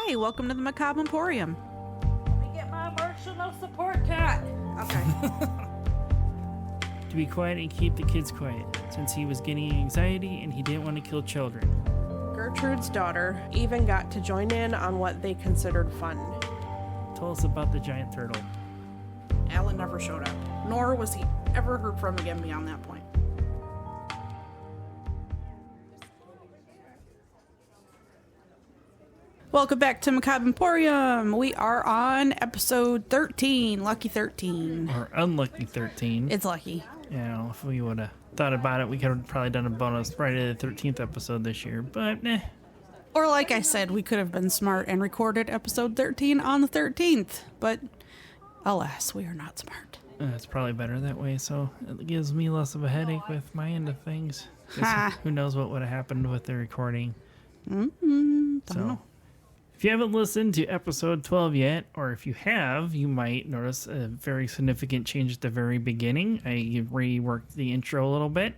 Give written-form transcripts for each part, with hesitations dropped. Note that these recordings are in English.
Hi, welcome to the Macabre Emporium. Let me get my emotional support cat. Okay. To be quiet and keep the kids quiet, since he was getting anxiety and he didn't want to kill children. Gertrude's daughter even got to join in on what they considered fun. Tell us about the giant turtle. Alan never showed up, nor was he ever heard from again beyond that point. Welcome back to Macabre Emporium. We are on episode 13, Lucky 13. Or Unlucky 13. It's lucky. You know, if we would have thought about it, we could have probably done a bonus Friday the 13th episode this year, but Or like I said, we could have been smart and recorded episode 13 on the 13th, but alas, we are not smart. It's probably better that way, so it gives me less of a headache with my end of things. 'Cause who knows what would have happened with the recording. Don't know. If you haven't listened to episode 12 yet, or if you have, you might notice a very significant change at the very beginning. I reworked the intro a little bit,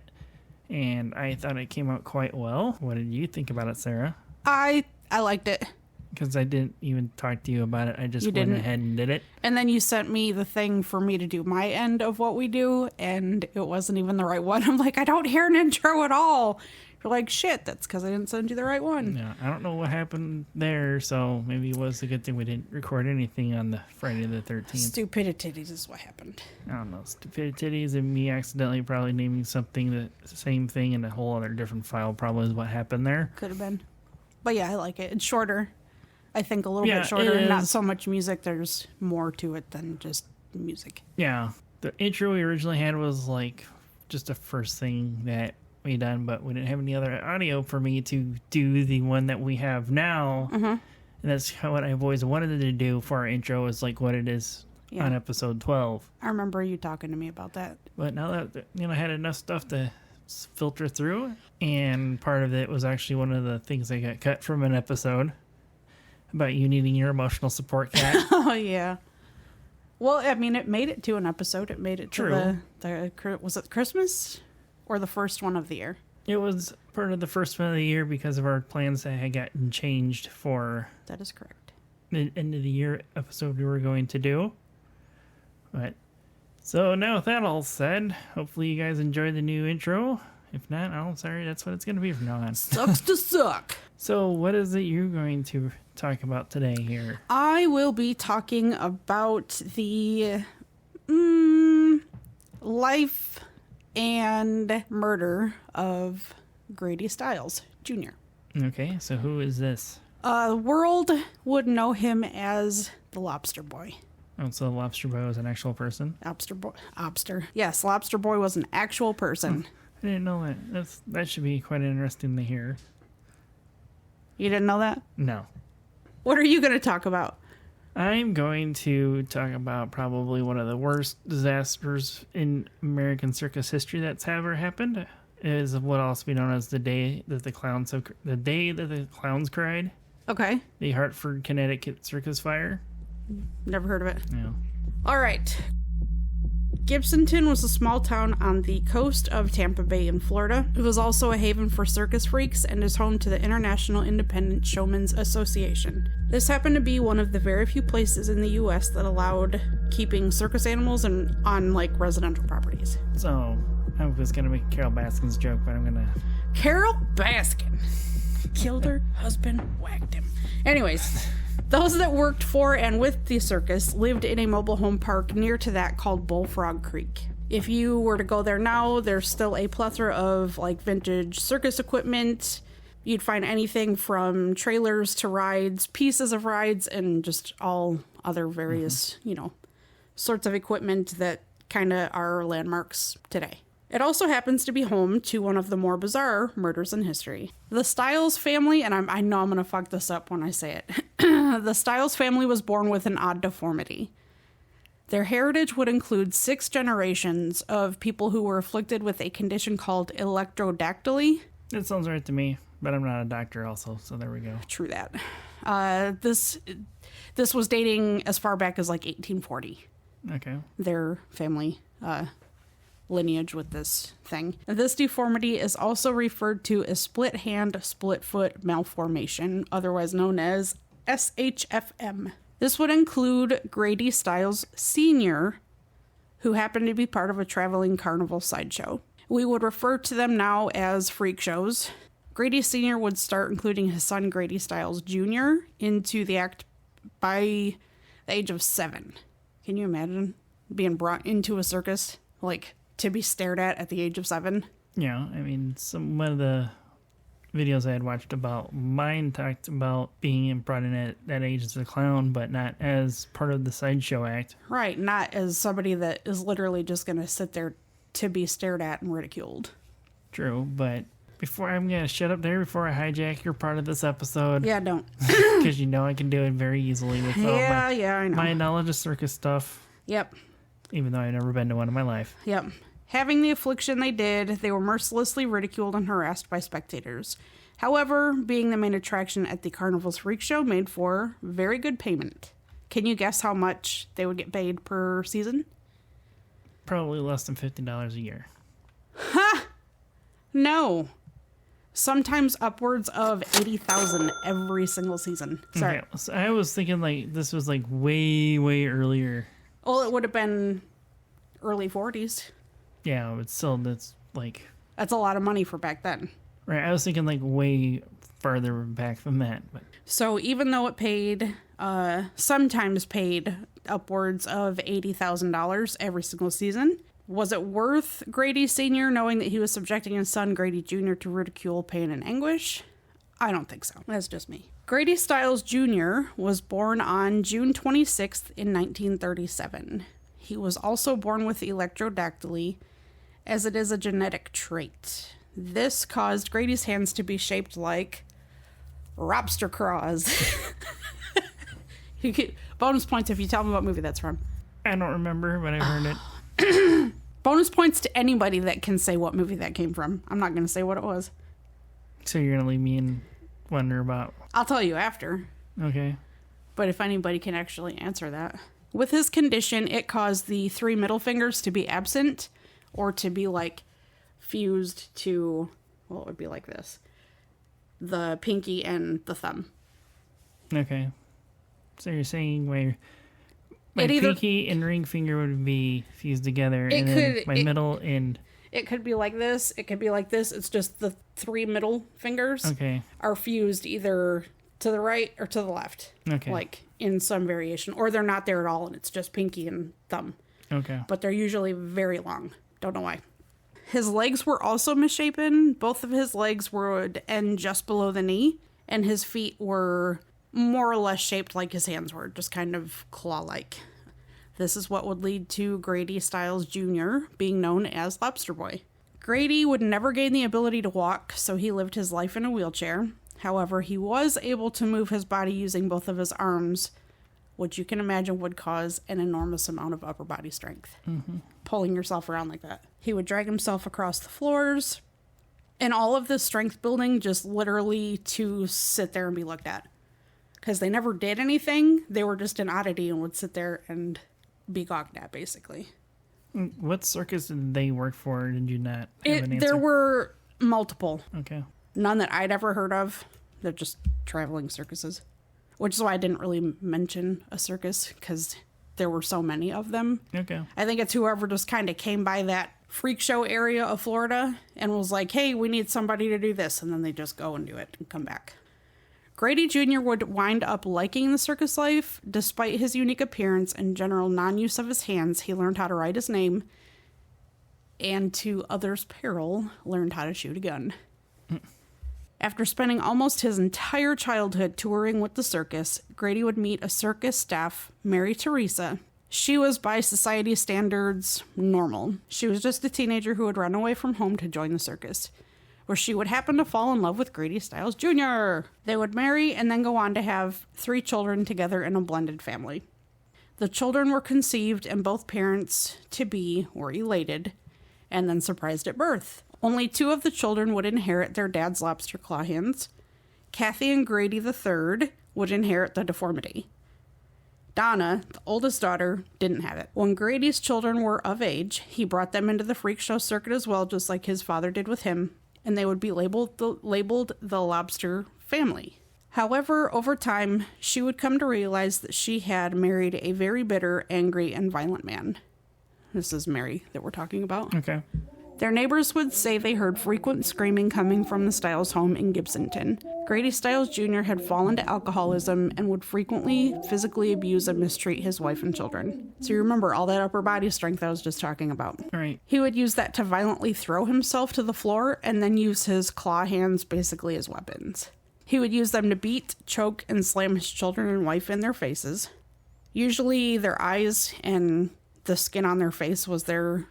and I thought it came out quite well. What did you think about it, Sarah? I liked it. Because I didn't even talk to you about it. I just went ahead and did it. And then you sent me the thing for me to do my end of what we do, and it wasn't even the right one. I'm like, I don't hear an intro at all. You're like, shit, that's because I didn't send you the right one. Yeah, I don't know what happened there, so maybe it was a good thing we didn't record anything on the Friday the 13th. Stupidities is what happened. I don't know, stupidities and me accidentally probably naming something the same thing in a whole other different file probably is what happened there. Could have been. But yeah, I like it. It's shorter. I think a little bit Yeah, shorter it and not is. so much music. There's more to it than just music. Yeah, the intro we originally had was like just the first thing that we done, but we didn't have any other audio for me to do the one that we have now. Mm-hmm. And that's what I've always wanted to do for our intro, is like what it is on episode 12. I remember you talking to me about that. But now that I had enough stuff to filter through, and part of it was actually one of the things I got cut from an episode about you needing your emotional support cat. Oh, yeah. Well, I mean, it made it to an episode. It made it to the was it Christmas or the first one of the year? It was part of the first one of the year because of our plans that had gotten changed for That is correct. the end of the year episode we were going to do. But so now with that all said, hopefully you guys enjoy the new intro. If not, I'm sorry, that's what it's going to be from now on. Sucks to suck. So what is it you're going to talk about today here? I will be talking about the life and murder of Grady Stiles Jr. Okay, so who is this? The world would know him as the Lobster Boy. Oh, so Lobster Boy was an actual person? Lobster. Yes, Lobster Boy was an actual person. I didn't know that. That should be quite interesting to hear. You didn't know that? No. What are you going to talk about? I'm going to talk about probably one of the worst disasters in American circus history that's ever happened. It is what also be known as the day that the clowns cried. Okay. The Hartford, Connecticut circus fire. Never heard of it. Yeah. All right. Gibsonton was a small town on the coast of Tampa Bay in Florida. It was also a haven for circus freaks and is home to the International Independent Showmen's Association. This happened to be one of the very few places in the U.S. that allowed keeping circus animals on residential properties. So I was going to make a Carol Baskin's joke, but I'm going to... Carol Baskin killed her husband, whacked him. Anyways... Those that worked for and with the circus lived in a mobile home park near to that called Bullfrog Creek. If you were to go there now, there's still a plethora of vintage circus equipment. You'd find anything from trailers to rides, pieces of rides, and just all other various, sorts of equipment that kind of are landmarks today. It also happens to be home to one of the more bizarre murders in history. The Stiles family, and I know I'm going to fuck this up when I say it. The Stiles family was born with an odd deformity. Their heritage would include 6 generations of people who were afflicted with a condition called electrodactyly. That sounds right to me, but I'm not a doctor also, so there we go. True that. This was dating as far back as 1840. Okay. Their family lineage with this thing. This deformity is also referred to as split hand, split foot malformation, otherwise known as SHFM. This would include Grady Stiles Sr., who happened to be part of a traveling carnival sideshow. We would refer to them now as freak shows. Grady Sr. would start including his son Grady Stiles Jr. into the act by the age of 7. Can you imagine being brought into a circus, like, to be stared at the age of 7? Yeah, I mean, one of the videos I had watched about mine talked about being brought in at that age as a clown, but not as part of the sideshow act. Right, not as somebody that is literally just going to sit there to be stared at and ridiculed. True, but I'm going to shut up there before I hijack your part of this episode. Yeah, don't. Because you know I can do it very easily with I know. my knowledge of circus stuff. Yep. Even though I've never been to one in my life. Yep. Having the affliction they did, they were mercilessly ridiculed and harassed by spectators. However, being the main attraction at the Carnival's Freak Show made for very good payment. Can you guess how much they would get paid per season? Probably less than $50 a year. Ha! No. Sometimes upwards of $80,000 every single season. Sorry. Okay, so I was thinking like this was like way, way earlier. Well, it would have been early 40s. Yeah, but still, that's like... That's a lot of money for back then. Right, I was thinking like way farther back than that. But So even though it paid, sometimes paid upwards of $80,000 every single season, was it worth Grady Sr. knowing that he was subjecting his son Grady Jr. to ridicule, pain, and anguish? I don't think so. That's just me. Grady Stiles Jr. was born on June 26th in 1937. He was also born with electrodactyly, as it is a genetic trait. This caused Grady's hands to be shaped like lobster claws. You get bonus points if you tell me what movie that's from. I don't remember, but I heard it. Bonus points to anybody that can say what movie that came from. I'm not going to say what it was. So you're going to leave me in wonder about... I'll tell you after. Okay. But if anybody can actually answer that. With his condition, it caused the 3 middle fingers to be absent or to be like fused to, well, it would be like this. The pinky and the thumb. Okay. So you're saying my It either- pinky and ring finger would be fused together, It and then could- my middle and... It could be like this. It could be like this. It's just the 3 middle fingers Okay. are fused either to the right or to the left. Okay. Like in some variation. Or they're not there at all and it's just pinky and thumb. Okay. But they're usually very long. Don't know why. His legs were also misshapen. Both of his legs would end just below the knee. And his feet were more or less shaped like his hands were. Just kind of claw-like. This is what would lead to Grady Stiles Jr. being known as Lobster Boy. Grady would never gain the ability to walk, so he lived his life in a wheelchair. However, he was able to move his body using both of his arms, which you can imagine would cause an enormous amount of upper body strength. Mm-hmm. Pulling yourself around like that. He would drag himself across the floors, and all of this strength building just literally to sit there and be looked at. Because they never did anything, they were just an oddity and would sit there and be gawked at, basically. What circus did they work for? Did you not have an answer? There were multiple. Okay. None that I'd ever heard of. They're just traveling circuses. Which is why I didn't really mention a circus, because there were so many of them. Okay. I think it's whoever just kind of came by that freak show area of Florida and was like, hey, we need somebody to do this. And then they just go and do it and come back. Grady Jr. would wind up liking the circus life. Despite his unique appearance and general non-use of his hands, he learned how to write his name and, to others' peril, learned how to shoot a gun. After spending almost his entire childhood touring with the circus, Grady would meet a circus staff, Mary Teresa. She was, by society standards, normal. She was just a teenager who had run away from home to join the circus, where she would happen to fall in love with Grady Stiles Jr. They would marry and then go on to have 3 children together in a blended family. The children were conceived and both parents-to-be were elated and then surprised at birth. Only 2 of the children would inherit their dad's lobster claw hands. Kathy and Grady III would inherit the deformity. Donna, the oldest daughter, didn't have it. When Grady's children were of age, he brought them into the freak show circuit as well, just like his father did with him, and they would be labeled the Lobster family. However, over time, she would come to realize that she had married a very bitter, angry, and violent man. This is Mary that we're talking about. Okay. Their neighbors would say they heard frequent screaming coming from the Stiles home in Gibsonton. Grady Stiles Jr. had fallen to alcoholism and would frequently physically abuse and mistreat his wife and children. So you remember all that upper body strength I was just talking about. Right. He would use that to violently throw himself to the floor and then use his claw hands basically as weapons. He would use them to beat, choke, and slam his children and wife in their faces. Usually their eyes and the skin on their face was the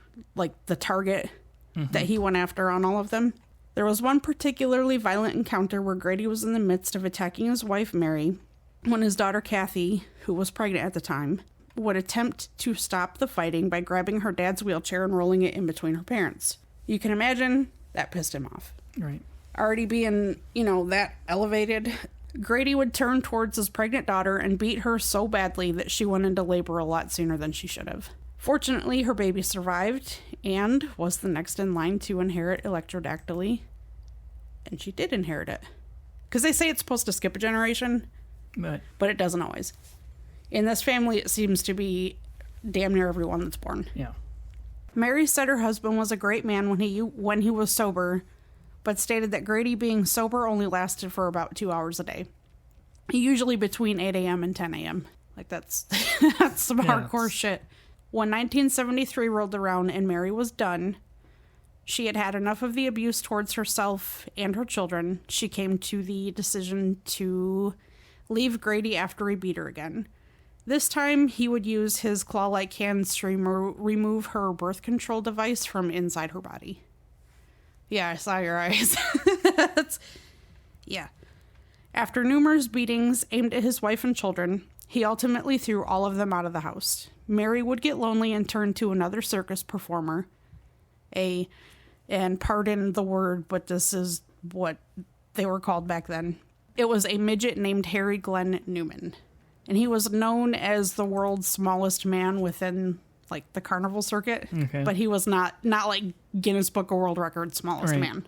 target that he went after on all of them. There was one particularly violent encounter where Grady was in the midst of attacking his wife, Mary, when his daughter, Kathy, who was pregnant at the time, would attempt to stop the fighting by grabbing her dad's wheelchair and rolling it in between her parents. You can imagine that pissed him off. Right. Already being, that elevated, Grady would turn towards his pregnant daughter and beat her so badly that she went into labor a lot sooner than she should have. Fortunately, her baby survived and was the next in line to inherit electrodactyly. And she did inherit it. Because they say it's supposed to skip a generation, but it doesn't always. In this family, it seems to be damn near everyone that's born. Yeah. Mary said her husband was a great man when he was sober, but stated that Grady being sober only lasted for about 2 hours a day. Usually between 8 a.m. and 10 a.m. That's some hardcore shit. When 1973 rolled around and Mary was done, she had had enough of the abuse towards herself and her children. She came to the decision to leave Grady after he beat her again. This time, he would use his claw-like hands to remove her birth control device from inside her body. Yeah, I saw your eyes. Yeah. After numerous beatings aimed at his wife and children, he ultimately threw all of them out of the house. Mary would get lonely and turn to another circus performer. And pardon the word, but this is what they were called back then. It was a midget named Harry Glenn Newman. And he was known as the world's smallest man within, the Carnival circuit. Okay. But he was not like Guinness Book of World Records smallest man.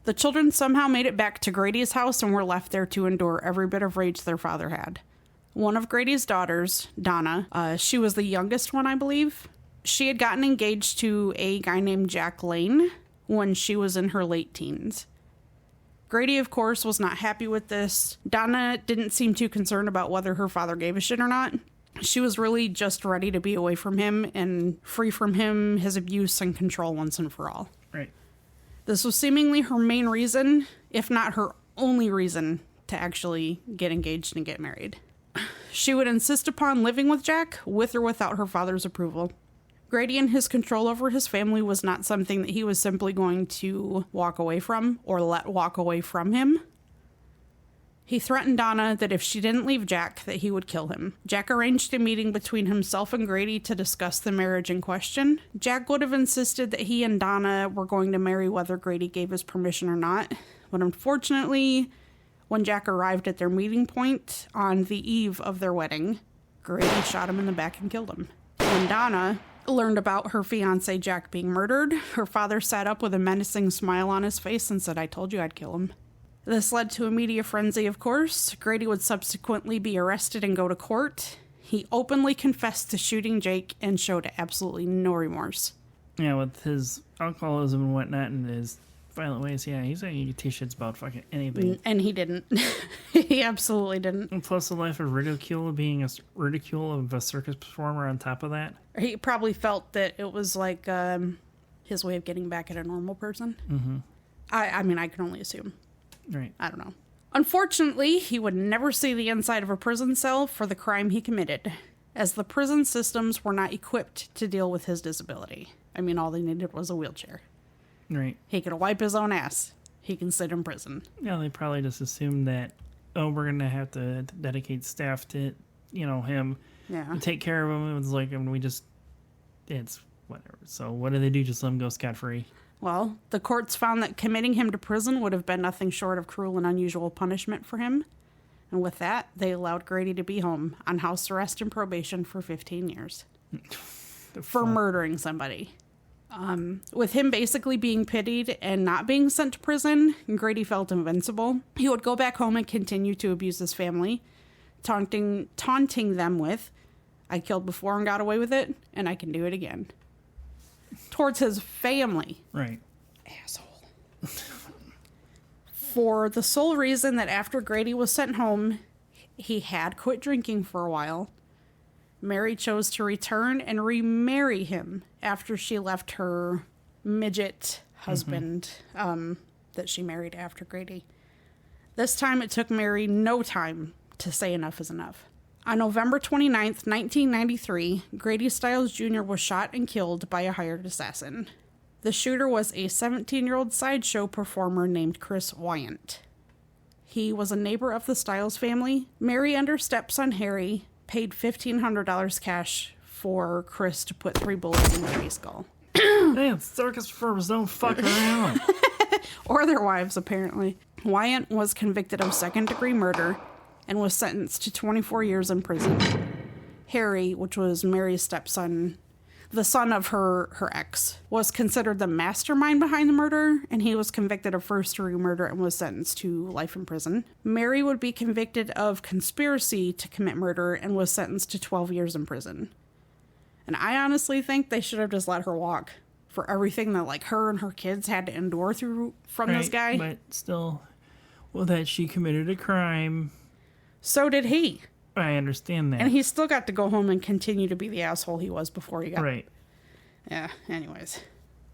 The children somehow made it back to Grady's house and were left there to endure every bit of rage their father had. One of Grady's daughters, Donna, she was the youngest one, I believe. She had gotten engaged to a guy named Jack Lane when she was in her late teens. Grady, of course, was not happy with this. Donna didn't seem too concerned about whether her father gave a shit or not. She was really just ready to be away from him and free from him, his abuse, and control once and for all. Right. This was seemingly her main reason, if not her only reason, to actually get engaged and get married. She would insist upon living with Jack, with or without her father's approval. Grady and his control over his family was not something that he was simply going to walk away from or let walk away from him. He threatened Donna that if she didn't leave Jack, that he would kill him. Jack arranged a meeting between himself and Grady to discuss the marriage in question. Jack would have insisted that he and Donna were going to marry whether Grady gave his permission or not. But unfortunately, when Jack arrived at their meeting point on the eve of their wedding, Grady shot him in the back and killed him. When Donna learned about her fiancé Jack being murdered, her father sat up with a menacing smile on his face and said, "I told you I'd kill him." This led to a media frenzy, of course. Grady would subsequently be arrested and go to court. He openly confessed to shooting Jake and showed absolutely no remorse. Yeah, with his alcoholism and whatnot and his violent ways, yeah, he's saying you take shits about fucking anything. And he didn't. He absolutely didn't. And plus the life of ridicule, being a ridicule of a circus performer on top of that. He probably felt that it was like his way of getting back at a normal person. Mm-hmm. I mean, I can only assume. Right. I don't know. Unfortunately, he would never see the inside of a prison cell for the crime he committed, as the prison systems were not equipped to deal with his disability. I mean, all they needed was a wheelchair. Right. He could wipe his own ass. He can sit in prison. Yeah, they probably just assumed that, we're going to have to dedicate staff to, him. Yeah. And take care of him. It was like, it's whatever. So what do they do? Just let him go scot-free? Well, the courts found that committing him to prison would have been nothing short of cruel and unusual punishment for him. And with that, they allowed Grady to be home on house arrest and probation for 15 years. For murdering somebody. With him basically being pitied and not being sent to prison, Grady felt invincible. He would go back home and continue to abuse his family, taunting them with, "I killed before and got away with it, and I can do it again." Towards his family. Right. Asshole. For the sole reason that after Grady was sent home, he had quit drinking for a while. Mary chose to return and remarry him after she left her midget husband that she married after Grady. This time it took Mary no time to say enough is enough. On November 29th, 1993, Grady Stiles Jr. was shot and killed by a hired assassin. The shooter was a 17-year-old sideshow performer named Chris Wyant. He was a neighbor of the Stiles family. Mary and her stepson Harry paid $1,500 cash for Chris to put 3 bullets in Mary's skull. Damn, circus performers don't fuck around. Or their wives, apparently. Wyant was convicted of second-degree murder and was sentenced to 24 years in prison. Harry, which was Mary's stepson, the son of her ex, was considered the mastermind behind the murder, and he was convicted of first-degree murder and was sentenced to life in prison. Mary would be convicted of conspiracy to commit murder and was sentenced to 12 years in prison. And I honestly think they should have just let her walk for everything that, like, her and her kids had to endure through from this guy. But still, well, that she committed a crime. So did he. I understand that. And he still got to go home and continue to be the asshole he was before he got... Right. Yeah, anyways.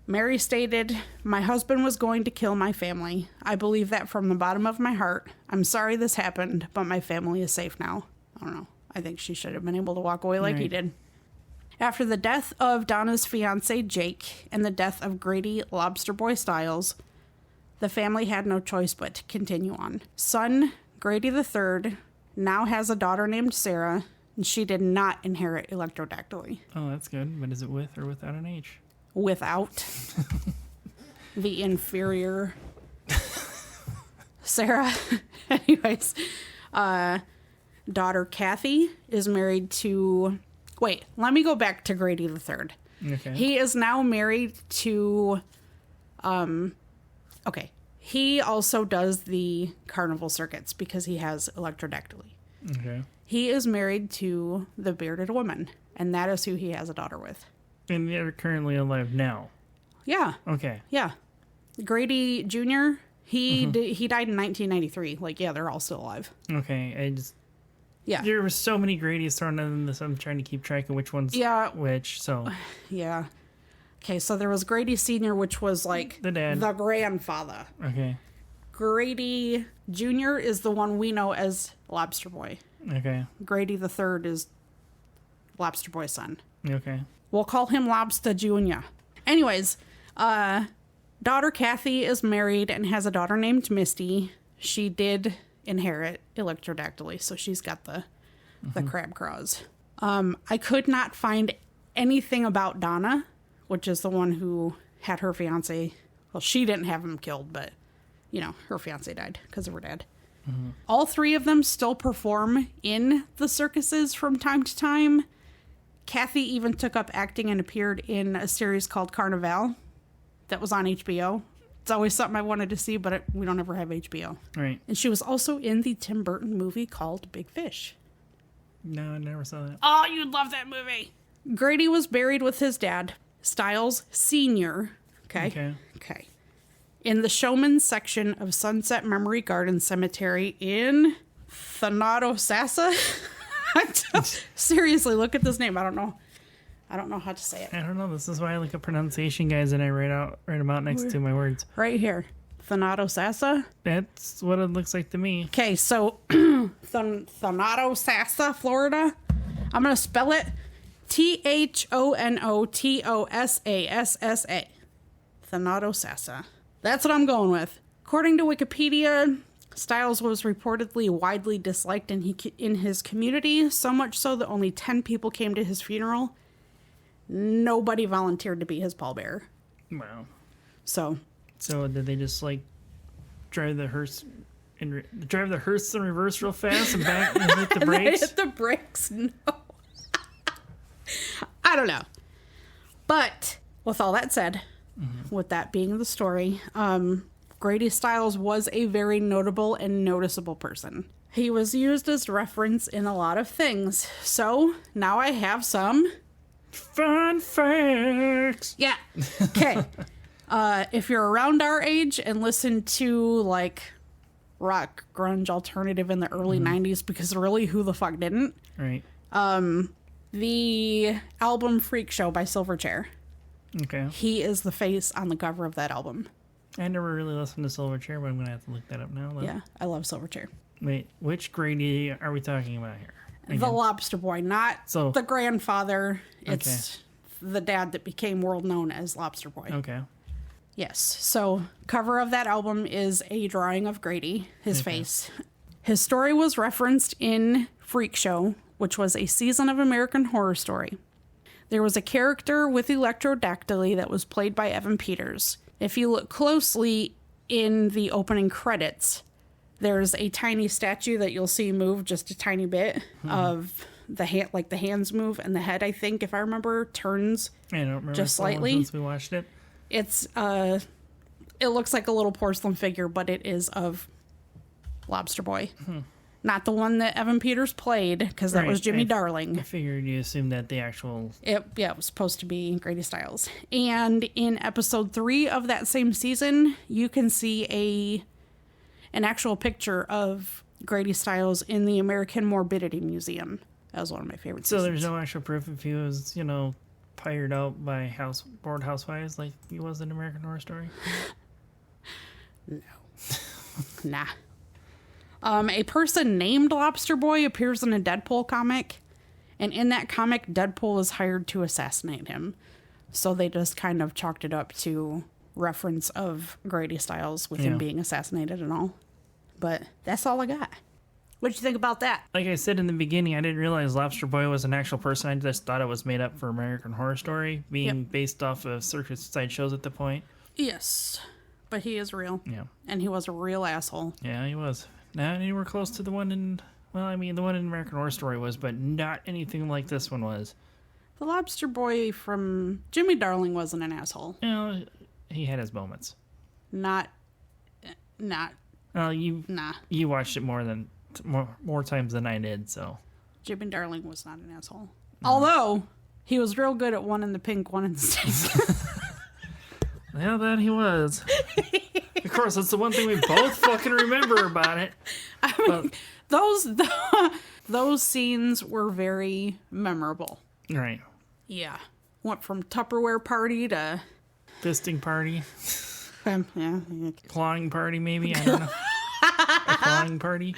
Mary stated, "My husband was going to kill my family. I believe that from the bottom of my heart. I'm sorry this happened, but my family is safe now." I don't know. I think she should have been able to walk away like he did. After the death of Donna's fiance, Jake, and the death of Grady Lobster Boy Stiles, the family had no choice but to continue on. Son, Grady III, now has a daughter named Sarah, and she did not inherit electrodactyly. Oh, that's good. But is it with or without an H? Without the inferior Sarah. Anyways, daughter Kathy is married to... Wait, let me go back to Grady III. Okay. He is now married to... Okay. He also does the Carnival circuits because he has electrodactyly. Okay. He is married to the bearded woman, and that is who he has a daughter with. And they're currently alive now. Yeah. Okay. Yeah. Grady Jr., he died in 1993. Like, yeah, they're all still alive. Okay. Yeah. There were so many Grady's thrown in this. I'm trying to keep track of which one's which. So. Yeah. Okay, so there was Grady Sr., which was like the dad, the grandfather. Okay. Grady Jr. is the one we know as Lobster Boy. Okay. Grady the Third is Lobster Boy's son. Okay. We'll call him Lobster Jr. Anyways, daughter Kathy is married and has a daughter named Misty. She did inherit electrodactyly, so she's got the crab claws. I could not find anything about Donna, which is the one who had her fiance. Well, she didn't have him killed, but, you know, her fiance died because of her dad. Mm-hmm. All 3 of them still perform in the circuses from time to time. Kathy even took up acting and appeared in a series called Carnival that was on HBO. It's always something I wanted to see, but we don't ever have HBO. Right. And she was also in the Tim Burton movie called Big Fish. No, I never saw that. Oh, you'd love that movie. Grady was buried with his dad, Stiles Sr. Okay. In the Showman's section of Sunset Memory Garden Cemetery in Thanato-Sassa. Seriously, look at this name. I don't know how to say it. I don't know. This is why I look at pronunciation guides and I write them out next to my words. Right here. Thanato-Sassa. That's what it looks like to me. Okay, so Thanato-Sassa, Florida. I'm going to spell it Thonotosassa. Thanato-Sassa. That's what I'm going with. According to Wikipedia, Stiles was reportedly widely disliked in his community, so much so that only 10 people came to his funeral. Nobody volunteered to be his pallbearer. Wow. So did they just like drive the hearse in reverse real fast and back and hit the brakes? Hit the brakes? No. I don't know. But with all that said, with that being the story, Grady Stiles was a very notable and noticeable person. He was used as reference in a lot of things. So now I have some Fun facts. Yeah. Okay. If you're around our age and listen to like rock, grunge, alternative in the early 90s, because really who the fuck didn't? Right. The album Freak Show by Silverchair. Okay. He is the face on the cover of that album. I never really listened to Silverchair, but I'm going to have to look that up now. Though. Yeah, I love Silverchair. Wait, which Grady are we talking about here? Again. The Lobster Boy, not So- the grandfather. It's the dad that became world known as Lobster Boy. Okay. Yes. So, cover of that album is a drawing of Grady, his face. His story was referenced in Freak Show, which was a season of American Horror Story. There was a character with electrodactyly that was played by Evan Peters. If you look closely in the opening credits, there's a tiny statue that you'll see move just a tiny bit of the hand, like the hands move, and the head, I think, if I remember, turns I don't remember just so long slightly. since we watched it. It's it looks like a little porcelain figure, but it is of Lobster Boy. Not the one that Evan Peters played, because that was Right, Jimmy I Darling. figured you assumed that the actual... It was supposed to be Grady Stiles. And in episode 3 of that same season, you can see an actual picture of Grady Stiles in the American Morbidity Museum. That was one of my favorite So seasons. there's no actual proof if he was, fired out by bored housewives like he was in American Horror Story? Nah. A person named Lobster Boy appears in a Deadpool comic, and in that comic, Deadpool was hired to assassinate him. So they just kind of chalked it up to reference of Grady Stiles with Yeah. him being assassinated and all. But that's all I got. What'd you think about that? Like I said in the beginning, I didn't realize Lobster Boy was an actual person. I just thought it was made up for American Horror Story, being based off of Circus Sideshows at the point. Yes, but he is real. Yeah. And he was a real asshole. Yeah, he was. Not anywhere close to the one in... Well, I mean, the one in American Horror Story was, but not anything like this one was. The Lobster Boy from Jimmy Darling wasn't an asshole. He had his moments. Not. Well, Nah. you watched it more times than I did, so... Jimmy Darling was not an asshole. Although, he was real good at one in the pink, one in the stink. Yeah, that he was. Of course, that's the one thing we both fucking remember about it. I mean, those scenes were very memorable. Right. Yeah. Went from Tupperware party to... Fisting party. yeah. Clawing party, maybe? I don't know. A clawing party?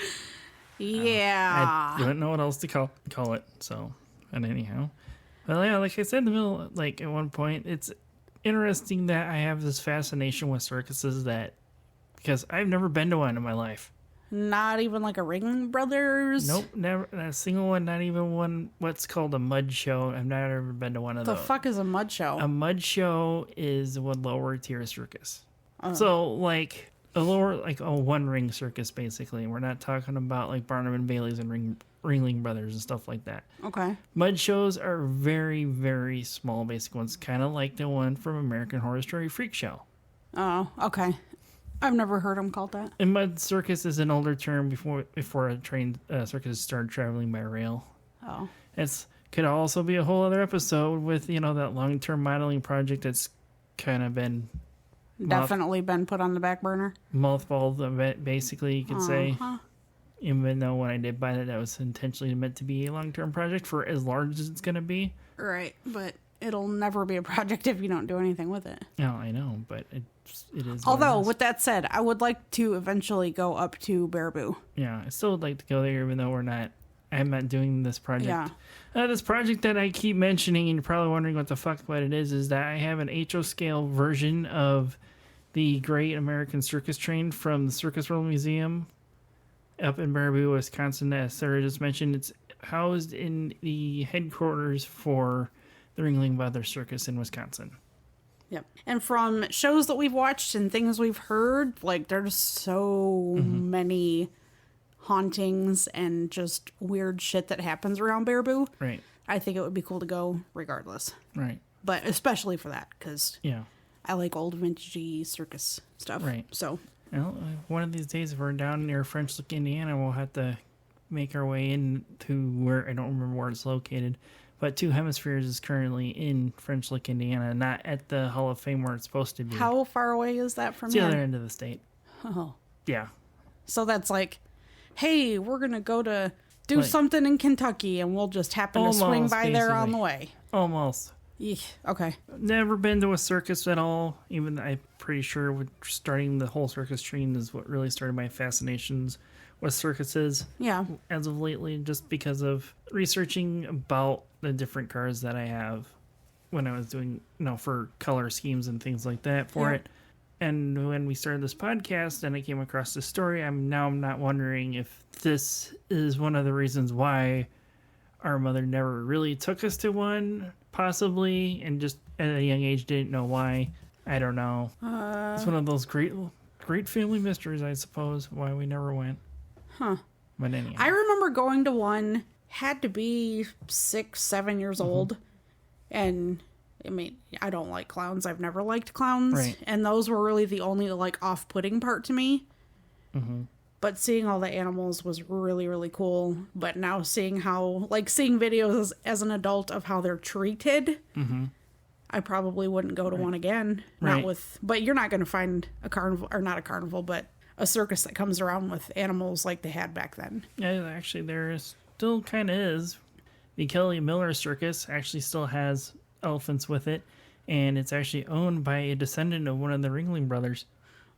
Yeah. I don't know what else to call it, so... And anyhow. Well, yeah, like I said in the middle, like, at one point, it's interesting that I have this fascination with circuses because I've never been to one in my life. Not even like a Ringling Brothers? Nope, never a single one, not even one what's called a mud show. I've not ever been to one of The those. fuck is a mud show? A mud show is one lower tier circus. So like a lower, like a one ring circus basically. We're not talking about like Barnum and Bailey's and Ringling Brothers and stuff like that. Okay. Mud shows are very, very small basic ones, kind of like the one from American Horror Story Freak Show. Oh, okay. I've never heard them called that. And mud circus is an older term before a trained circus started traveling by rail. Oh. Could also be a whole other episode with, that long-term modeling project that's kind of been Definitely been put on the back burner. mothballed, basically, you could say. Uh-huh. Even though when I did buy that was intentionally meant to be a long-term project for as large as it's going to be. Right, but it'll never be a project if you don't do anything with it. No, I know, but it is. what Although, it is. with that said, I would like to eventually go up to Baraboo. Yeah, I still would like to go there, even though I'm not doing this project. Yeah. This project that I keep mentioning, and you're probably wondering what it is that I have an HO scale version of the Great American Circus Train from the Circus World Museum up in Baraboo, Wisconsin. As Sarah just mentioned, it's housed in the headquarters for the Ringling Brothers Circus in Wisconsin. Yep. And from shows that we've watched and things we've heard, like, there's so many hauntings and just weird shit that happens around Baraboo. Right. I think it would be cool to go regardless. Right. but especially for that, because Yeah. I like old vintagey circus stuff. Right. So, Well, one of these days, if we're down near French Lick, Indiana, we'll have to make our way into where, I don't remember where it's located, but Two Hemispheres is currently in French Lick, Indiana, not at the Hall of Fame where it's supposed to be. how far away is that from It's the here? other end of the state. Oh. Yeah. So that's like, hey, we're going to go to do Like- something in Kentucky, and we'll just happen to swing Almost, by there on basically. the way. Almost. Eek. Okay. Never been to a circus at all. Even I'm pretty sure with starting the whole circus train is what really started my fascinations with circuses Yeah. as of lately, just because of researching about the different cars that I have when I was doing, for color schemes and things like that for Yeah. it. And when we started this podcast and I came across this story, I'm not wondering if this is one of the reasons why our mother never really took us to one, possibly, and just at a young age didn't know why. I don't know. It's one of those great family mysteries, I suppose, why we never went. Huh. But anyhow. I remember going to one, had to be 6, 7 years old. And I mean, I don't like clowns. I've never liked clowns. Right. And those were really the only like off-putting part to me. But seeing all the animals was really, really cool. But now seeing seeing videos as an adult of how they're treated, I probably wouldn't go to one again. Right. But you're not going to find a carnival, or not a carnival, but a circus that comes around with animals like they had back then. Yeah, actually, there still kind of is. The Kelly Miller Circus actually still has elephants with it, and it's actually owned by a descendant of one of the Ringling Brothers.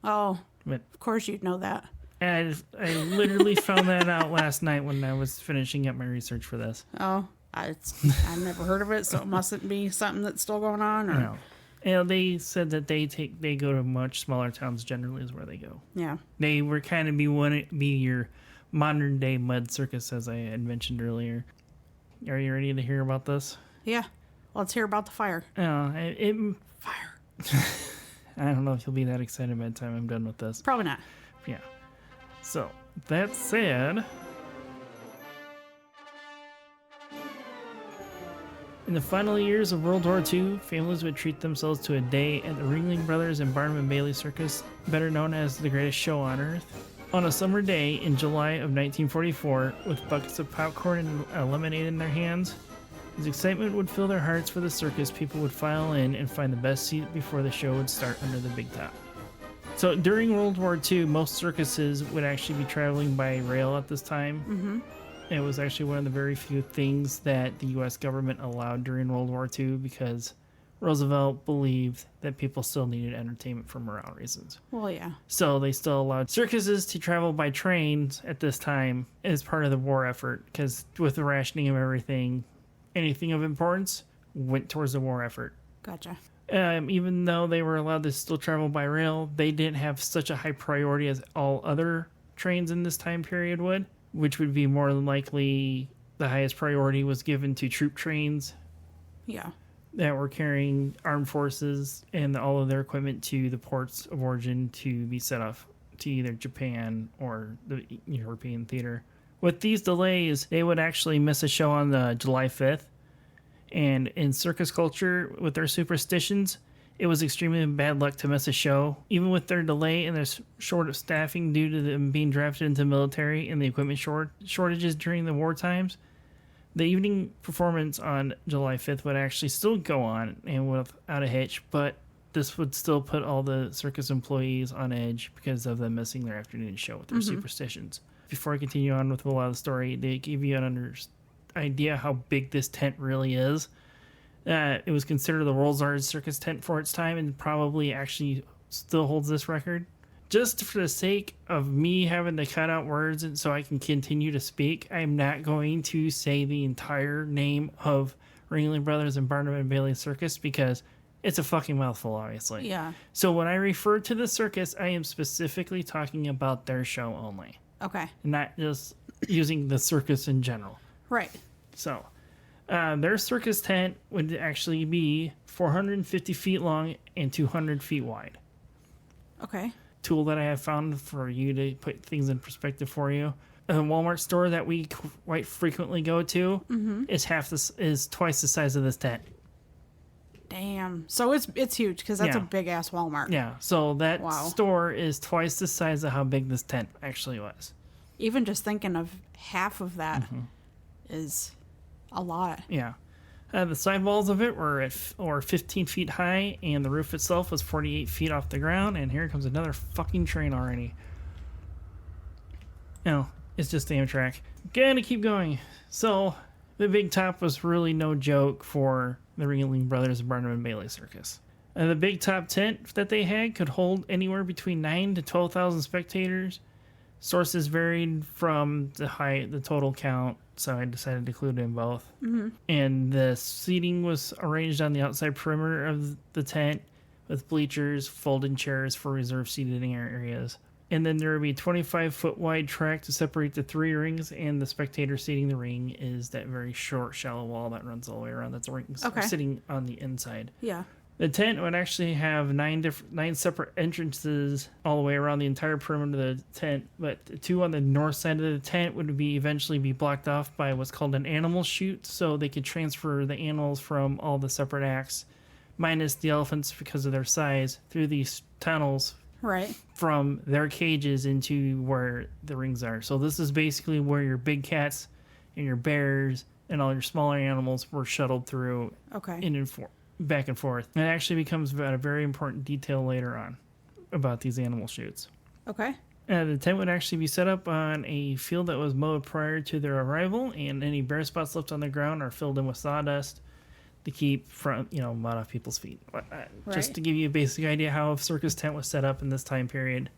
Oh, But of course you'd know that. I literally found that out last night when I was finishing up my research for this. Oh, I've never heard of it, so it mustn't be something that's still going on. Or No. They said that they go to much smaller towns generally is where they go. yeah, They were kind of be your modern day mud circus, as I had mentioned earlier. Are you ready to hear about this? yeah. Let's hear about the fire. Fire. I don't know if you'll be that excited by the time I'm done with this. Probably not. Yeah. So, that said, in the final years of World War II, families would treat themselves to a day at the Ringling Brothers and Barnum and Bailey Circus, better known as the greatest show on earth. On a summer day in July of 1944, with buckets of popcorn and lemonade in their hands, as excitement would fill their hearts for the circus, people would file in and find the best seat before the show would start under the big top. So during World War II, most circuses would actually be traveling by rail at this time. Mm-hmm. It was actually one of the very few things that the U.S. government allowed during World War II because Roosevelt believed that people still needed entertainment for morale reasons. Well, yeah. So they still allowed circuses to travel by trains at this time as part of the war effort because with the rationing of everything, anything of importance went towards the war effort. Gotcha. Even though they were allowed to still travel by rail, they didn't have such a high priority as all other trains in this time period would, which would be more than likely the highest priority was given to troop trains Yeah. that were carrying armed forces and all of their equipment to the ports of origin to be set off to either Japan or the European theater. With these delays, they would actually miss a show on the July 5th. And in circus culture, with their superstitions, it was extremely bad luck to miss a show. Even with their delay and their short of staffing due to them being drafted into the military and the equipment shortages during the war times, the evening performance on July 5th would actually still go on and without a hitch, but this would still put all the circus employees on edge because of them missing their afternoon show with their superstitions. Before I continue on with a lot of the story, they give you an idea how big this tent really is. It was considered the world's largest circus tent for its time and probably actually still holds this record. Just for the sake of me having to cut out words and so I can continue to speak, I'm not going to say the entire name of Ringling Brothers and Barnum and Bailey Circus because it's a fucking mouthful, obviously. Yeah. So when I refer to the circus, I am specifically talking about their show only, Okay. not just using the circus in general. Right. So, their circus tent would actually be 450 feet long and 200 feet wide. Okay. Tool that I have found for you to put things in perspective for you. A Walmart store that we quite frequently go to is twice the size of this tent. Damn. So it's huge because that's a Yeah. big ass Walmart. Yeah, so that Wow. store is twice the size of how big this tent actually was. Even just thinking of half of that Mm-hmm. is a lot. Yeah. The sidewalls of it were 15 feet high, and the roof itself was 48 feet off the ground. And here comes another fucking train already. No, it's just Amtrak. Gonna keep going. So, the big top was really no joke for the Ringling Brothers Barnum and Bailey Circus. The big top tent that they had could hold anywhere between 9 to 12,000 spectators. Sources varied from the total count, so I decided to include in both. Mm-hmm. And the seating was arranged on the outside perimeter of the tent with bleachers, folding chairs for reserved seating areas. And then there would be a 25-foot wide track to separate the three rings, and the spectator seating the ring is that very short, shallow wall that runs all the way around. That's the rings sitting on the inside. Yeah. The tent would actually have nine separate entrances all the way around the entire perimeter of the tent, but the two on the north side of the tent would eventually be blocked off by what's called an animal chute, so they could transfer the animals from all the separate acts, minus the elephants because of their size, through these tunnels Right. from their cages into where the rings are. So this is basically where your big cats and your bears and all your smaller animals were shuttled through Okay. back and forth. And it actually becomes a very important detail later on about these animal chutes. Okay. The tent would actually be set up on a field that was mowed prior to their arrival, and any bare spots left on the ground are filled in with sawdust to keep mud off people's feet. Just to give you a basic idea how a circus tent was set up in this time period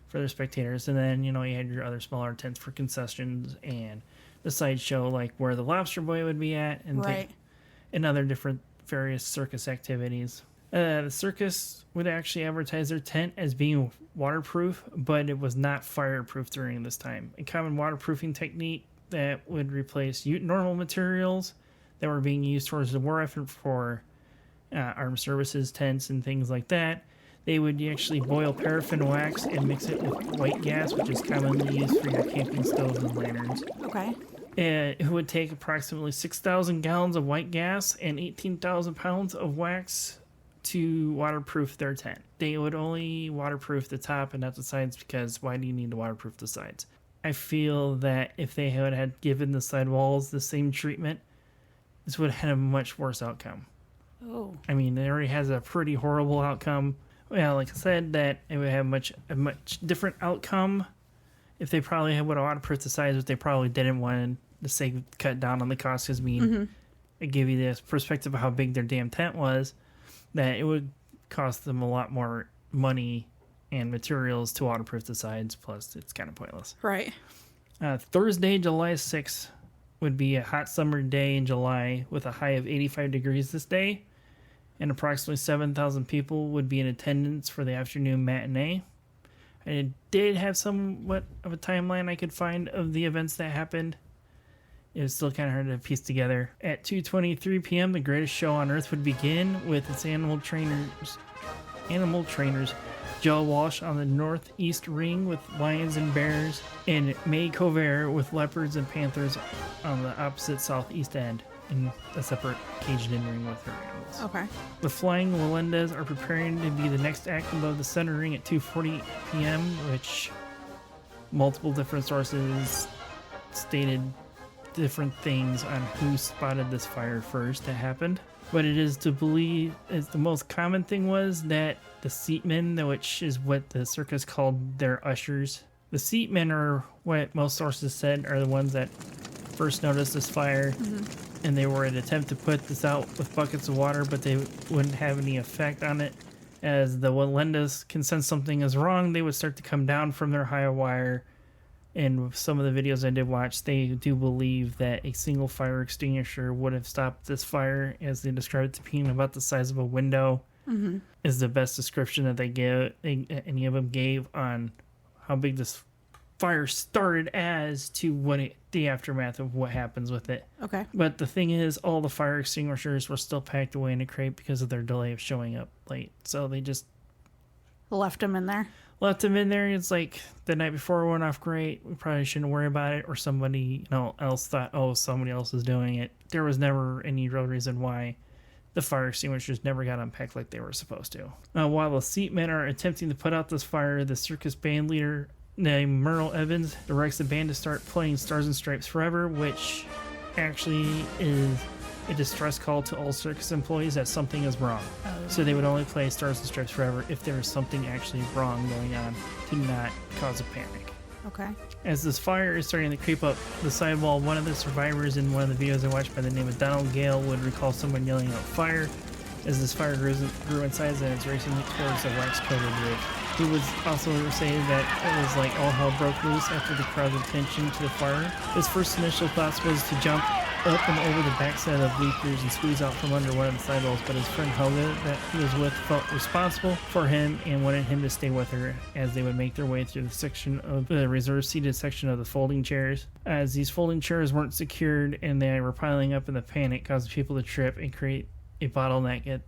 for their spectators. And then, you had your other smaller tents for concessions and the sideshow, like where the Lobster Boy would be at, and other different various circus activities. The circus would actually advertise their tent as being waterproof, but it was not fireproof during this time. A common waterproofing technique that would replace normal materials that were being used towards the war effort for armed services, tents, and things like that. They would actually boil paraffin wax and mix it with white gas, which is commonly used for your camping stoves and lanterns. Okay. It would take approximately 6,000 gallons of white gas and 18,000 pounds of wax to waterproof their tent. They would only waterproof the top and not the sides, because why do you need to waterproof the sides? I feel that if they had given the side walls the same treatment, this would have had a much worse outcome. Oh. I mean, it already has a pretty horrible outcome. Well, like I said, that it would have a much different outcome if they probably would have waterproofed the sides, but they probably didn't want to say cut down on the cost, because it gave you this perspective of how big their damn tent was, that it would cost them a lot more money and materials to waterproof the sides, plus it's kind of pointless. Right. Thursday, July 6th would be a hot summer day in July with a high of 85 degrees this day, and approximately 7,000 people would be in attendance for the afternoon matinee. I did have somewhat of a timeline I could find of the events that happened. It was still kind of hard to piece together. At 2:23 p.m., the greatest show on earth would begin with its animal trainers, Joe Walsh on the northeast ring with lions and bears, and May Covert with leopards and panthers on the opposite southeast end, in a separate caged-in ring with her animals. Okay. The Flying Melendez are preparing to be the next act above the center ring at 2:40 p.m., which multiple different sources stated different things on who spotted this fire first that happened. But it is to believe, the most common thing was that the seatmen, which is what the circus called their ushers. The seatmen are what most sources said are the ones that first noticed this fire, and they were an attempt to put this out with buckets of water, but they wouldn't have any effect on it. As the Melendez can sense something is wrong, they would start to come down from their high wire. And some of the videos I did watch, they do believe that a single fire extinguisher would have stopped this fire, as they described it to being about the size of a window, is the best description that any of them gave on how big this fire started as to the aftermath of what happens with it. Okay. But the thing is, all the fire extinguishers were still packed away in a crate because of their delay of showing up late. So they just Left him in there. left them in there. It's like the night before went off great. We probably shouldn't worry about it. Or somebody else thought, oh, somebody else is doing it. There was never any real reason why the fire extinguishers never got unpacked like they were supposed to. While the seatmen are attempting to put out this fire, the circus band leader named Merle Evans directs the band to start playing Stars and Stripes Forever, which actually is a distress call to all circus employees that something is wrong. So they would only play Stars and Stripes Forever if there was something actually wrong going on to not cause a panic. Okay. As this fire is starting to creep up the sidewall, one of the survivors in one of the videos I watched by the name of Donald Gale would recall someone yelling out fire as this fire grew in size and it's racing towards the wax-coated roof. He would also say that it was like all hell broke loose after the crowd's attention to the fire. His first initial thoughts was to jump up and over the backside of the bleachers and squeeze out from under one of the sidewalls, but his friend Helga that he was with felt responsible for him and wanted him to stay with her as they would make their way through the section of the reserved seated section of the folding chairs. As these folding chairs weren't secured and they were piling up in the panic, caused people to trip and create a bottleneck at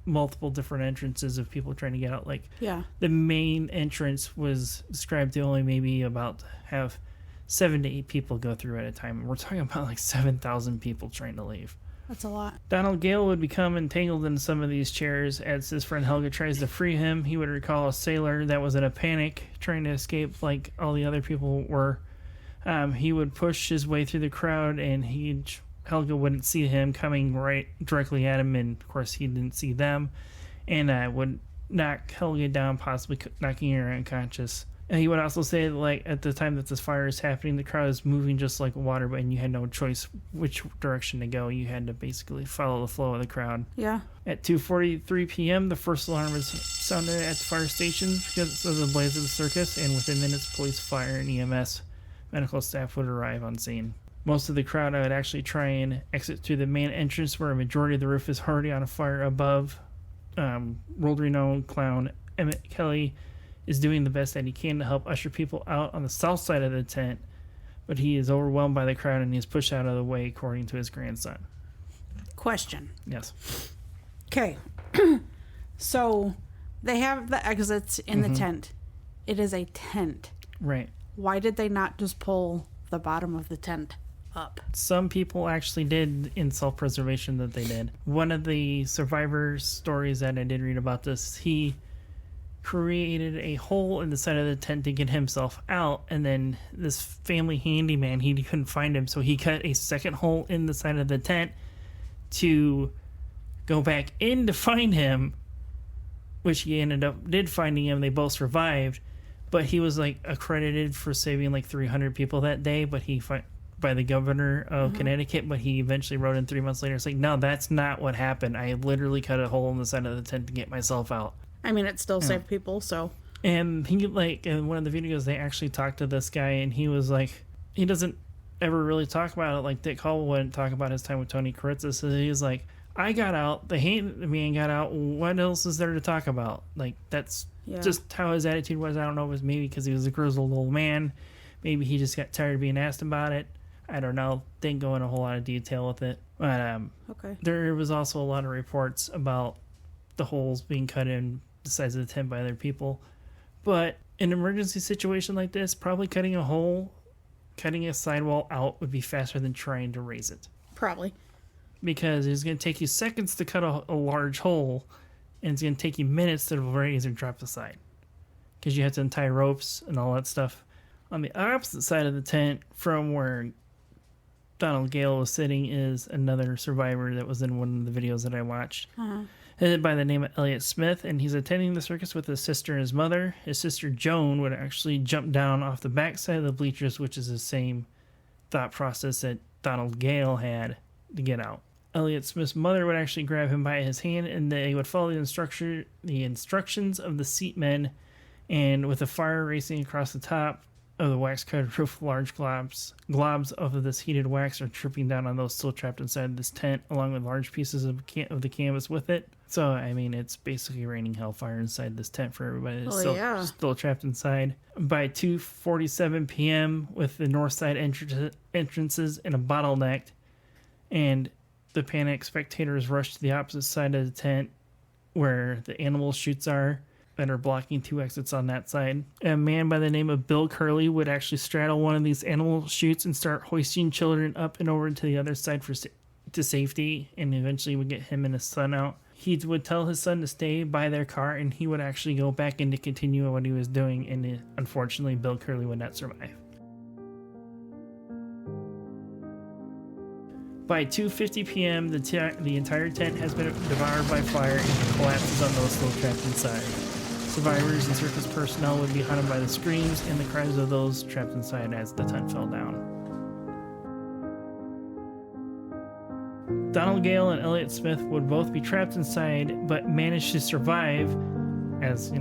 multiple different entrances of people trying to get out. Like, Yeah. the main entrance was described to only maybe about have 7 to 8 people go through at a time. We're talking about like 7,000 people trying to leave. That's a lot. Donald Gale would become entangled in some of these chairs as his friend Helga tries to free him. He would recall a sailor that was in a panic trying to escape like all the other people were. He would push his way through the crowd and Helga wouldn't see him coming right directly at him, and of course he didn't see them, and would knock Helga down, possibly knocking her unconscious. And he would also say that, like, at the time that this fire is happening, the crowd is moving just like water, but and you had no choice which direction to go. You had to basically follow the flow of the crowd. Yeah. At 2:43 p.m., the first alarm was sounded at the fire station because of the blaze of the circus, and within minutes, police, fire, and EMS medical staff would arrive on scene. Most of the crowd would actually try and exit through the main entrance, where a majority of the roof is already on a fire above. World-renowned clown Emmett Kelly is doing the best that he can to help usher people out on the south side of the tent, but he is overwhelmed by the crowd and he is pushed out of the way, according to his grandson. Question. Yes. Okay. So they have the exits in the tent. It is a tent. Right. Why did they not just pull the bottom of the tent up? Some people actually did in self-preservation that they did. One of the survivor stories that I did read about this, he created a hole in the side of the tent to get himself out, and then this family handyman, he couldn't find him, so he cut a second hole in the side of the tent to go back in to find him, which he did finding him. They both survived, but he was like accredited for saving like 300 people that day, but by the governor of Connecticut, but he eventually wrote in 3 months later, it's like, no, that's not what happened. I literally cut a hole in the side of the tent to get myself out. I mean, it still saved people, so. And he, like, in one of the videos, they actually talked to this guy, and he was like, he doesn't ever really talk about it. Like, Dick Hall wouldn't talk about his time with Tony Karitsa. So he was like, I got out, the handyman got out, what else is there to talk about? Like, that's just how his attitude was. I don't know if it was maybe because he was a grizzled old man. Maybe he just got tired of being asked about it. I don't know. Didn't go in a whole lot of detail with it. But Okay. there was also a lot of reports about the holes being cut in the size of the tent by other people. But in an emergency situation like this, probably cutting a sidewall out would be faster than trying to raise it. Probably. Because it's going to take you seconds to cut a large hole, and it's going to take you minutes to raise or drop the side. Because you have to untie ropes and all that stuff. On the opposite side of the tent from where Donald Gale was sitting is another survivor that was in one of the videos that I watched. Headed by the name of Elliot Smith, and he's attending the circus with his sister and his mother. His sister Joan would actually jump down off the backside of the bleachers, which is the same thought process that Donald Gale had to get out. Elliot Smith's mother would actually grab him by his hand, and they would follow the instructions of the seatmen, and with a fire racing across the top of the wax-covered roof, large globs of this heated wax are tripping down on those still trapped inside this tent, along with large pieces of the canvas with it. So, I mean, it's basically raining hellfire inside this tent for everybody that's still trapped inside. By 2:47 p.m., with the north side entrances in a bottleneck, and the panicked spectators rush to the opposite side of the tent where the animal chutes are that are blocking 2 exits on that side. A man by the name of Bill Curley would actually straddle one of these animal chutes and start hoisting children up and over to the other side to safety and eventually would get him and his son out. He would tell his son to stay by their car, and he would actually go back in to continue what he was doing, and unfortunately Bill Curley would not survive. By 2:50 p.m., the entire tent has been devoured by fire and collapses on those still trapped inside. Survivors and circus personnel would be haunted by the screams and the cries of those trapped inside as the tent fell down. Donald Gale and Elliott Smith would both be trapped inside, but managed to survive. As, I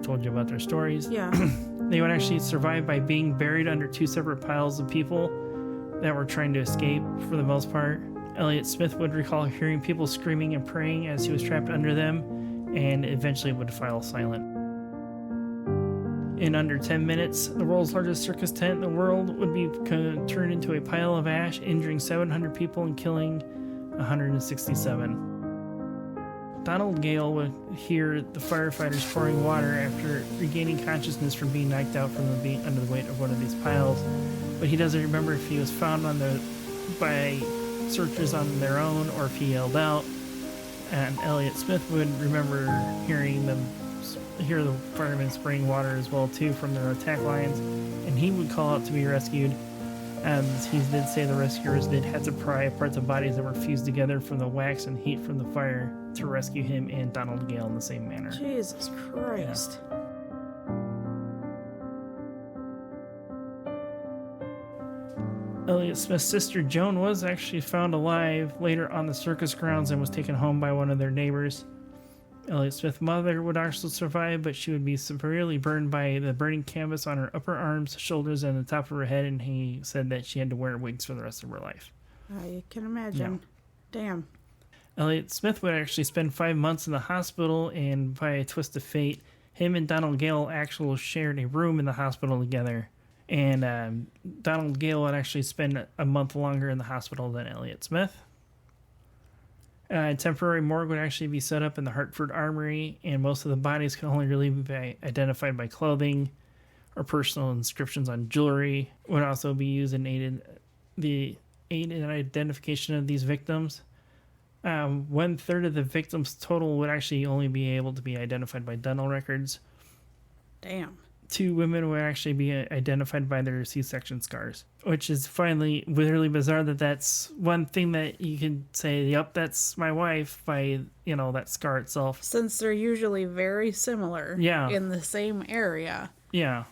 told you about their stories. Yeah. They would actually survive by being buried under two separate piles of people that were trying to escape for the most part. Elliott Smith would recall hearing people screaming and praying as he was trapped under them, and eventually would fall silent. In under 10 minutes, the world's largest circus tent in the world would be turned into a pile of ash, injuring 700 people and killing 167. Donald Gale would hear the firefighters pouring water after regaining consciousness from being knocked out from being under the weight of one of these piles, but he doesn't remember if he was found by searchers on their own or if he yelled out. And Elliott Smith would remember hear the firemen spraying water as well too from their attack lines, and he would call out to be rescued. And he did say the rescuers did have to pry apart the bodies that were fused together from the wax and heat from the fire to rescue him and Donald Gale in the same manner. Jesus Christ. Yeah. Elliott Smith's sister Joan was actually found alive later on the circus grounds and was taken home by one of their neighbors. Elliott Smith's mother would also survive, but she would be severely burned by the burning canvas on her upper arms, shoulders, and the top of her head, and he said that she had to wear wigs for the rest of her life. I can imagine. Yeah. Damn. Elliott Smith would actually spend 5 months in the hospital, and by a twist of fate, him and Donald Gale actually shared a room in the hospital together. And Donald Gale would actually spend a month longer in the hospital than Elliott Smith. A temporary morgue would actually be set up in the Hartford Armory, and most of the bodies can only really be identified by clothing or personal inscriptions on jewelry. Would also be used in aid in identification of these victims. 1/3 of the victims total would actually only be able to be identified by dental records. Damn. 2 women would actually be identified by their C-section scars, which is finally really bizarre that that's one thing that you can say, yep, that's my wife by, that scar itself. Since they're usually very similar in the same area. Yeah,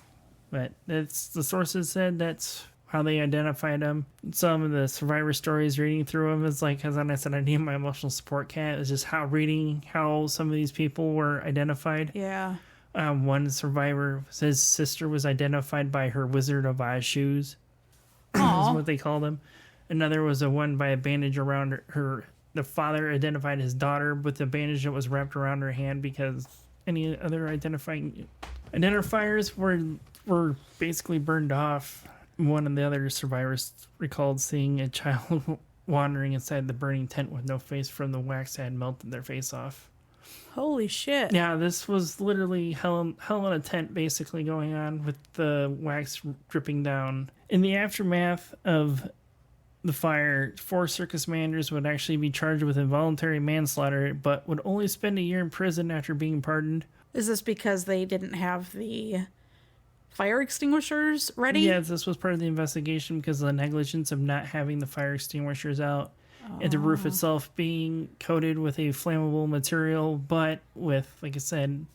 but the sources said that's how they identified them. Some of the survivor stories, reading through them, is like, as I said, I need my emotional support cat. It's just reading how some of these people were identified. Yeah. One survivor, his sister was identified by her Wizard of Oz shoes. Is what they called them. Another was one by a bandage around her. The father identified his daughter with the bandage that was wrapped around her hand, because any other identifiers were basically burned off. One of the other survivors recalled seeing a child wandering inside the burning tent with no face from the wax that had melted their face off. Holy shit. Yeah, this was literally hell in a tent basically going on with the wax dripping down. In the aftermath of the fire, 4 circus managers would actually be charged with involuntary manslaughter, but would only spend a year in prison after being pardoned. Is this because they didn't have the fire extinguishers ready? Yeah, this was part of the investigation because of the negligence of not having the fire extinguishers out. And the roof itself being coated with a flammable material, but with, like I said,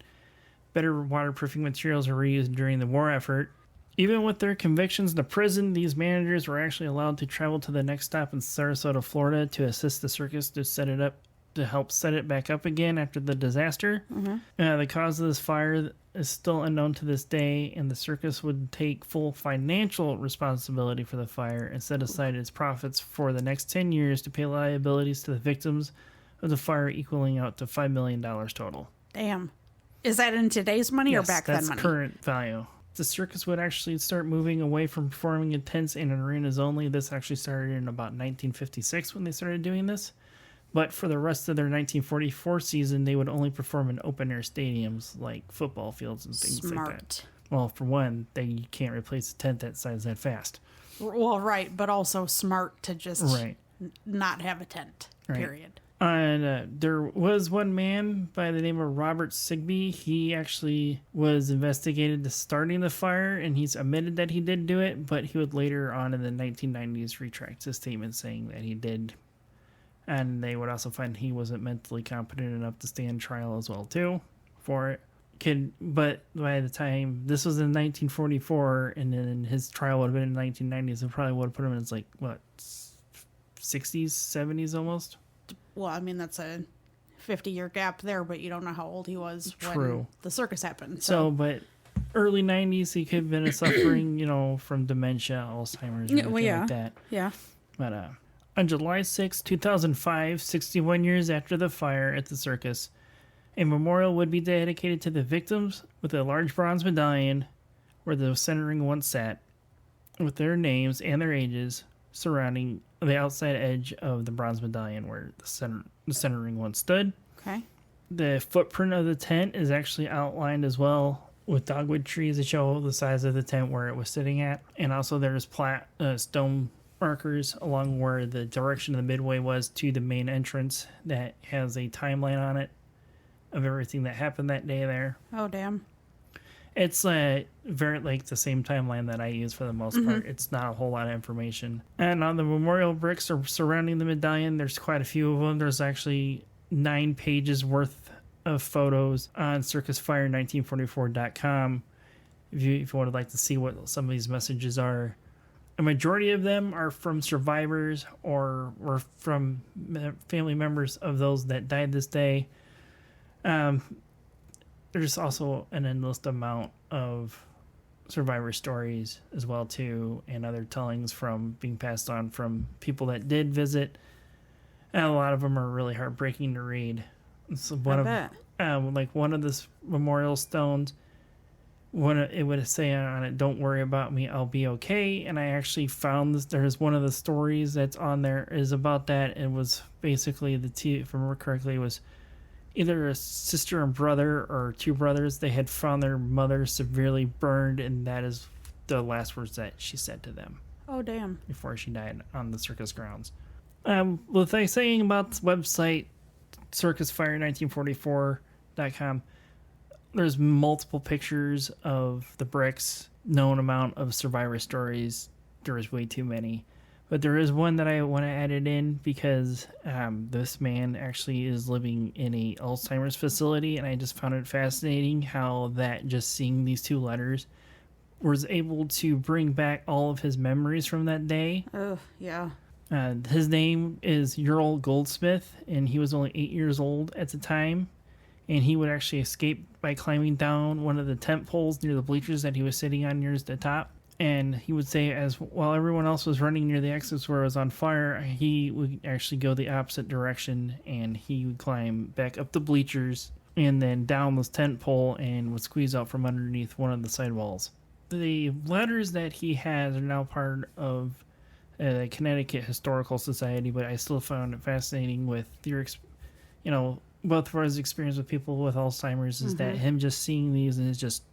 better waterproofing materials were reused during the war effort. Even with their convictions to prison, these managers were actually allowed to travel to the next stop in Sarasota, Florida, to assist the circus to help set it back up again after the disaster. Mm-hmm. The cause of this fire is still unknown to this day, and the circus would take full financial responsibility for the fire and set aside its profits for the next 10 years to pay liabilities to the victims of the fire, equaling out to $5 million total. Damn. Is that in today's money or back then money? That's current value. The circus would actually start moving away from performing in tents and arenas only. This actually started in about 1956 when they started doing this. But for the rest of their 1944 season, they would only perform in open-air stadiums like football fields and things like that. Well, for one, you can't replace a tent that size that fast. Well, right, but also smart to just not have a tent, Right. period. And there was one man by the name of Robert Sigby. He actually was investigated to starting the fire, and he's admitted that he did do it, but he would later on in the 1990s retract his statement saying that he did. And they would also find he wasn't mentally competent enough to stand trial as well, too, for it. But by the time, this was in 1944, and then his trial would have been in the 1990s, it probably would have put him in his, 60s, 70s almost? Well, I mean, that's a 50-year gap there, but you don't know how old he was when True. the circus happened. So, but early 90s, he could have been suffering, from dementia, Alzheimer's, or anything like that. Yeah. But on July 6, 2005, 61 years after the fire at the circus, a memorial would be dedicated to the victims with a large bronze medallion where the centering once sat, with their names and their ages surrounding the outside edge of the bronze medallion where the centering once stood. Okay. The footprint of the tent is actually outlined as well with dogwood trees that show the size of the tent where it was sitting at. And also there's stone markers along where the direction of the midway was to the main entrance that has a timeline on it of everything that happened that day there. Oh, damn. It's very the same timeline that I use for the most part. It's not a whole lot of information. And on the memorial bricks surrounding the medallion, there's quite a few of them. There's actually 9 pages worth of photos on circusfire1944.com if you would like to see what some of these messages are. A majority of them are from survivors or from family members of those that died this day. There's also an endless amount of survivor stories as well too, and other tellings from being passed on from people that did visit, and a lot of them are really heartbreaking to read. So one of the memorial stones, it would say on it, "Don't worry about me, I'll be okay." And I actually found this. There's one of the stories that's on there is about that. It was basically if I remember correctly, it was either a sister and brother or 2 brothers. They had found their mother severely burned, and that is the last words that she said to them. Oh, damn. Before she died on the circus grounds. With I saying about the website, circusfire1944.com, there's multiple pictures of the bricks, known amount of survivor stories. There is way too many. But there is one that I want to add it in because this man actually is living in a Alzheimer's facility, and I just found it fascinating how that just seeing these 2 letters was able to bring back all of his memories from that day. Oh, yeah. His name is Ural Goldsmith, and he was only 8 years old at the time, and he would actually escape by climbing down one of the tent poles near the bleachers that he was sitting on near the top. And he would say, while everyone else was running near the exits where it was on fire, he would actually go the opposite direction, and he would climb back up the bleachers and then down this tent pole and would squeeze out from underneath one of the side walls. The letters that he has are now part of the Connecticut Historical Society, but I still found it fascinating with both for his experience with people with Alzheimer's is that him just seeing these and it just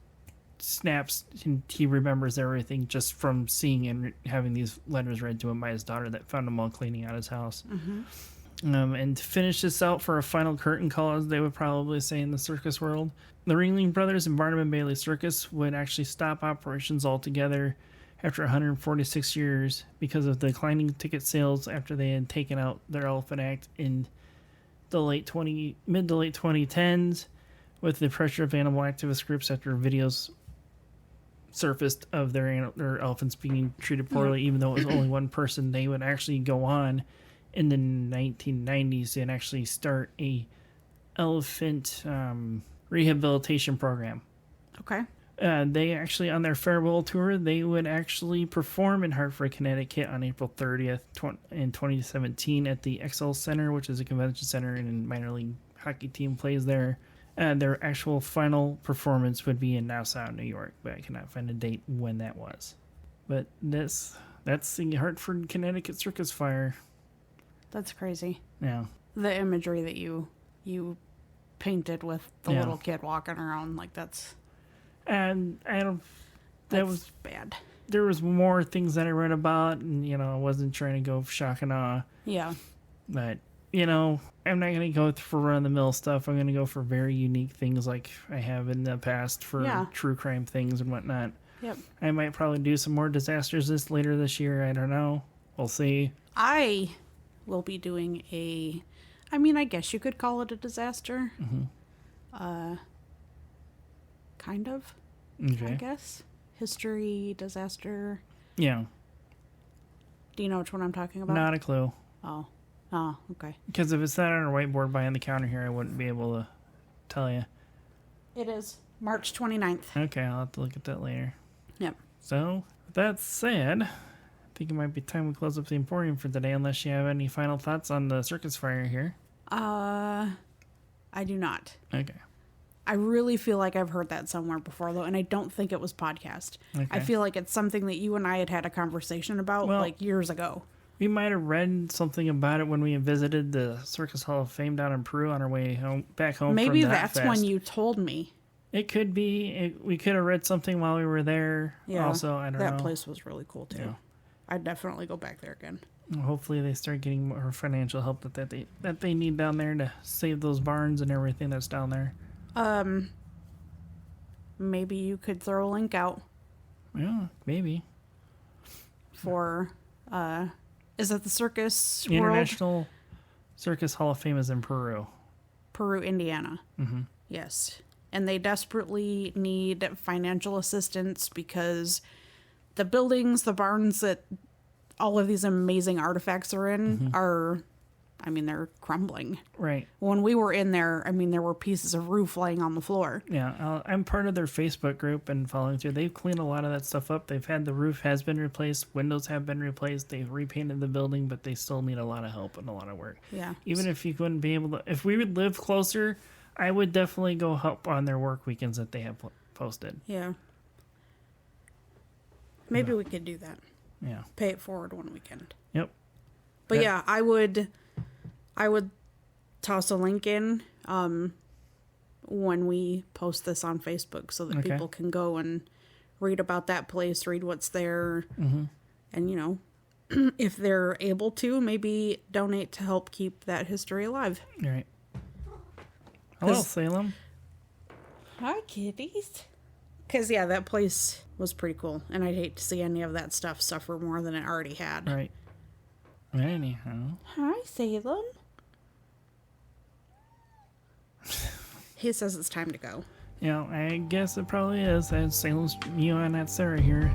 snaps, and he remembers everything just from seeing and having these letters read to him by his daughter that found him while cleaning out his house. And to finish this out for a final curtain call, as they would probably say in the circus world, the Ringling Brothers and Barnum and Bailey Circus would actually stop operations altogether after 146 years because of declining ticket sales after they had taken out their Elephant Act in the mid to late 2010s with the pressure of animal activist groups after videos surfaced of their elephants being treated poorly, even though it was only one person. They would actually go on in the 1990s and actually start a elephant rehabilitation program. Okay. They actually, on their farewell tour, they would actually perform in Hartford, Connecticut on April 30th in 2017 at the XL Center, which is a convention center, and a minor league hockey team plays there. Their actual final performance would be in Nassau, New York, but I cannot find a date when that was. But that's the Hartford, Connecticut Circus Fire. That's crazy. Yeah. The imagery that you painted with the Yeah. little kid walking around, like that's And I don't. That was bad. there was more things that I read about, and I wasn't trying to go shock and awe. Yeah. But I'm not going to go for run-of-the-mill stuff. I'm going to go for very unique things like I have in the past for true crime things and whatnot. Yep. I might probably do some more disasters later this year. I don't know. We'll see. I will be doing I guess you could call it a disaster. Mm-hmm. Kind of. Okay. I guess. History, disaster. Yeah. Do you know which one I'm talking about? Not a clue. Oh, okay. Because if it's not on our whiteboard behind the counter here, I wouldn't be able to tell you. It is March 29th. Okay, I'll have to look at that later. Yep. So, with that said, I think it might be time we close up the Emporium for today, unless you have any final thoughts on the circus fire here. I do not. Okay. I really feel like I've heard that somewhere before, though, and I don't think it was podcast. Okay. I feel like it's something that you and I had a conversation about, years ago. We might have read something about it when we visited the Circus Hall of Fame down in Peru on our way back home. Maybe from that's fest. when you told me. It could be. We could have read something while we were there. Yeah. Also, I don't know. That place was really cool, too. Yeah. I'd definitely go back there again. Hopefully they start getting more financial help that they need down there to save those barns and everything that's down there. Maybe you could throw a link out Yeah, maybe. for, is it the Circus The World? International Circus Hall of Fame is in Peru. Peru, Indiana. Mm-hmm. Yes. And they desperately need financial assistance because the buildings, the barns that all of these amazing artifacts are in are, they're crumbling. Right. When we were in there, there were pieces of roof laying on the floor. Yeah, I'm part of their Facebook group and following through. They've cleaned a lot of that stuff up. They've had the roof has been replaced, windows have been replaced. They've repainted the building, but they still need a lot of help and a lot of work. Yeah. Even if you couldn't be able to, if we would live closer, I would definitely go help on their work weekends that they have posted. Yeah. Maybe we could do that. Yeah. Pay it forward one weekend. Yep. But yeah, I would toss a link in when we post this on Facebook so that people can go and read about that place, read what's there, and if they're able to, maybe donate to help keep that history alive. Right. Hello, Salem. Hi, kitties. Because that place was pretty cool, and I'd hate to see any of that stuff suffer more than it already had. Right. Anyhow. Hi, Salem. He says it's time to go. I guess it probably is. As Salem's you and Aunt Sarah here.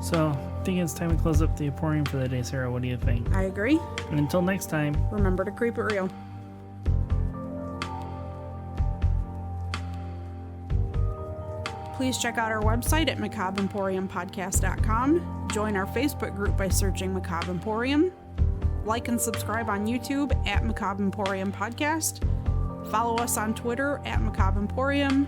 So, I think it's time to close up the Emporium for the day, Sarah. What do you think? I agree. And until next time, Remember to creep it real. Please check out our website at macabreemporiumpodcast.com. Join our Facebook group by searching Macabre Emporium. Like and subscribe on YouTube at Macabre Emporium Podcast. Follow us on Twitter at Macabre Emporium.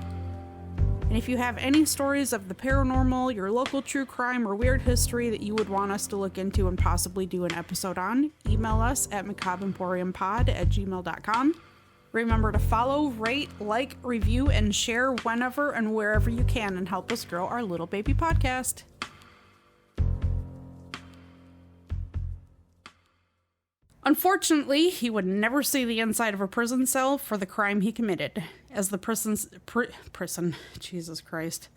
And if you have any stories of the paranormal, your local true crime, or weird history that you would want us to look into and possibly do an episode on, email us at macabreemporiumpod@gmail.com. Remember to follow, rate, like, review, and share whenever and wherever you can and help us grow our little baby podcast. Unfortunately, he would never see the inside of a prison cell for the crime he committed, as the Jesus Christ.